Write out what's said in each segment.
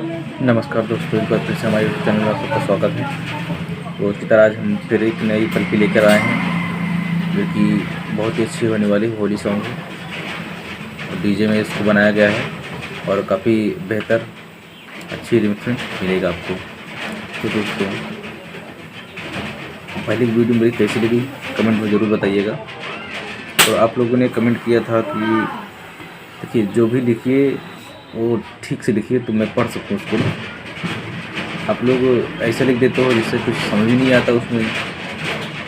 नमस्कार दोस्तों, एक बार फिर से हमारे यूट्यूब चैनल में आप सबका स्वागत है। तो इसी तरह आज हम फिर एक नई एलपी लेकर आए हैं जो कि बहुत ही अच्छी होने वाली होली सॉन्ग है और डीजे में इसको बनाया गया है और काफ़ी बेहतर अच्छी रिमिक्स में मिलेगा आपको। तो दोस्तों, पहली वीडियो मेरी कैसी लगी कमेंट में ज़रूर बताइएगा। तो आप लोगों ने कमेंट किया था कि देखिए जो भी लिखिए वो ठीक से लिखिए तो मैं पढ़ सकूँ उसको। आप लोग ऐसे लिख देते हो जिससे कुछ समझ ही नहीं आता, उसमें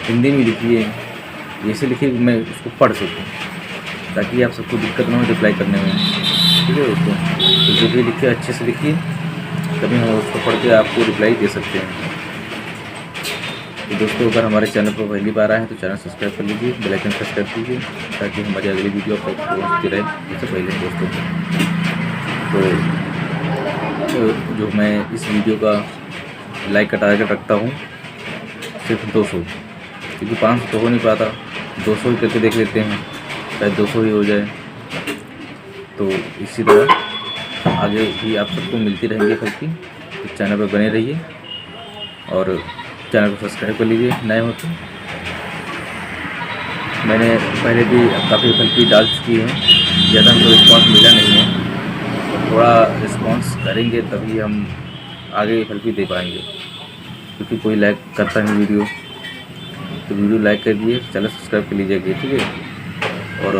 हिंदी में लिखिए, ऐसे लिखिए कि मैं उसको पढ़ सकूँ ताकि आप सबको दिक्कत ना हो रिप्लाई करने में। ठीक है दोस्तों, तो जो भी लिखिए अच्छे से लिखिए, तभी हम उसको पढ़ के आपको रिप्लाई दे सकते हैं। तो दोस्तों, अगर हमारे चैनल पर पहली बार आए हैं तो चैनल सब्सक्राइब कर लीजिए, बेल आइकन प्रेस कर दीजिए ताकि हमारी अगली वीडियो आप तक पहुँचती रहे इससे पहले। दोस्तों, तो जो मैं इस वीडियो का लाइक का टारगेट रखता हूँ सिर्फ 200, क्योंकि 500 तो हो नहीं पाता, 200 ही करके देख लेते हैं, शायद 200 ही हो जाए। तो इसी तरह आगे भी आप सबको मिलती रहेंगी एलपी। तो चैनल पर बने रहिए और चैनल को सब्सक्राइब कर लीजिए नए हो तो। मैंने पहले भी काफ़ी एलपी डाल चुकी है, ज़्यादा हमको रिस्पॉन्स मिला नहीं है। थोड़ा रिस्पॉन्स करेंगे तभी हम आगे एलपी दे पाएंगे, क्योंकि कोई लाइक करता नहीं वीडियो। तो वीडियो लाइक कर दिए, चैनल सब्सक्राइब कर लीजिएगा। ठीक है, और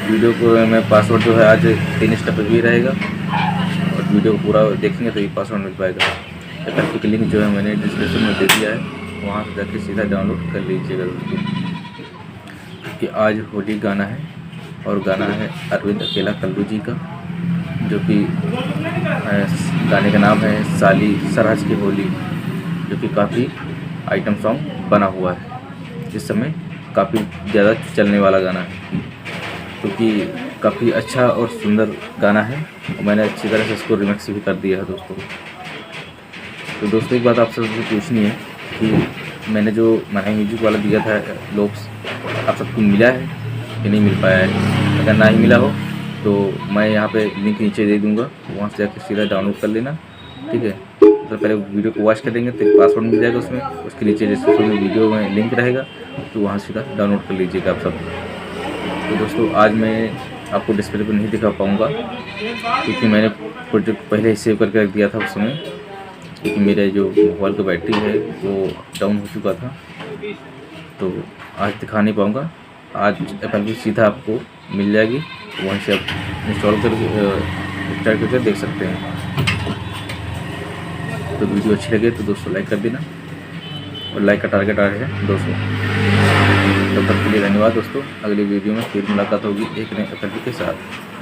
वीडियो को मैं पासवर्ड जो है आज 3 स्टेप भी रहेगा और वीडियो को पूरा देखेंगे तो ये पासवर्ड मिल पाएगा। एलपी की लिंक जो है मैंने डिस्क्रिप्शन में दे दिया है, वहाँ से जाके सीधा डाउनलोड कर लीजिएगा दोस्तों। क्योंकि आज होली गाना है और गाना है अरविंद अकेला कल्लू जी का, जो कि गाने का नाम है साली सरहज की होली, जो कि काफ़ी आइटम सॉन्ग बना हुआ है, इस समय काफ़ी ज़्यादा चलने वाला गाना है, क्योंकि काफ़ी अच्छा और सुंदर गाना है और मैंने अच्छी तरह से इसको रिमिक्स भी कर दिया है दोस्तों। तो दोस्तों, एक बात आप सबसे पूछनी है कि मैंने जो मनाई म्यूजिक वाला दिया था लोब्स, आप सबको मिला है कि नहीं मिल पाया है? अगर ना ही मिला हो तो मैं यहाँ पे लिंक नीचे दे दूँगा, वहाँ से जाकर सीधा डाउनलोड कर लेना। ठीक है, तो पहले वीडियो को वॉच करेंगे तो एक पासवर्ड मिल जाएगा उसमें, उसके नीचे डिस्क्रिप्शन में वीडियो में लिंक रहेगा, तो वहाँ सीधा डाउनलोड कर लीजिएगा आप सब। तो दोस्तों, आज मैं आपको डिस्प्ले पर नहीं दिखा पाऊँगा क्योंकि मैंने प्रोजेक्ट पहले ही सेव करके रख दिया था उस समय, क्योंकि मेरे जो मोबाइल का बैटरी है वो डाउन हो चुका था, तो आज दिखा नहीं पाऊँगा। आज एलपी सीधा आपको मिल जाएगी, वहीं से आप इंस्टॉल करके स्टार्ट करके देख सकते हैं। तो वीडियो अच्छी लगे तो दोस्तों लाइक कर देना, और लाइक का टारगेट आ रहा है 200। तब तक के लिए धन्यवाद दोस्तों। अगली वीडियो में फिर मुलाकात होगी एक नए एलपी के साथ।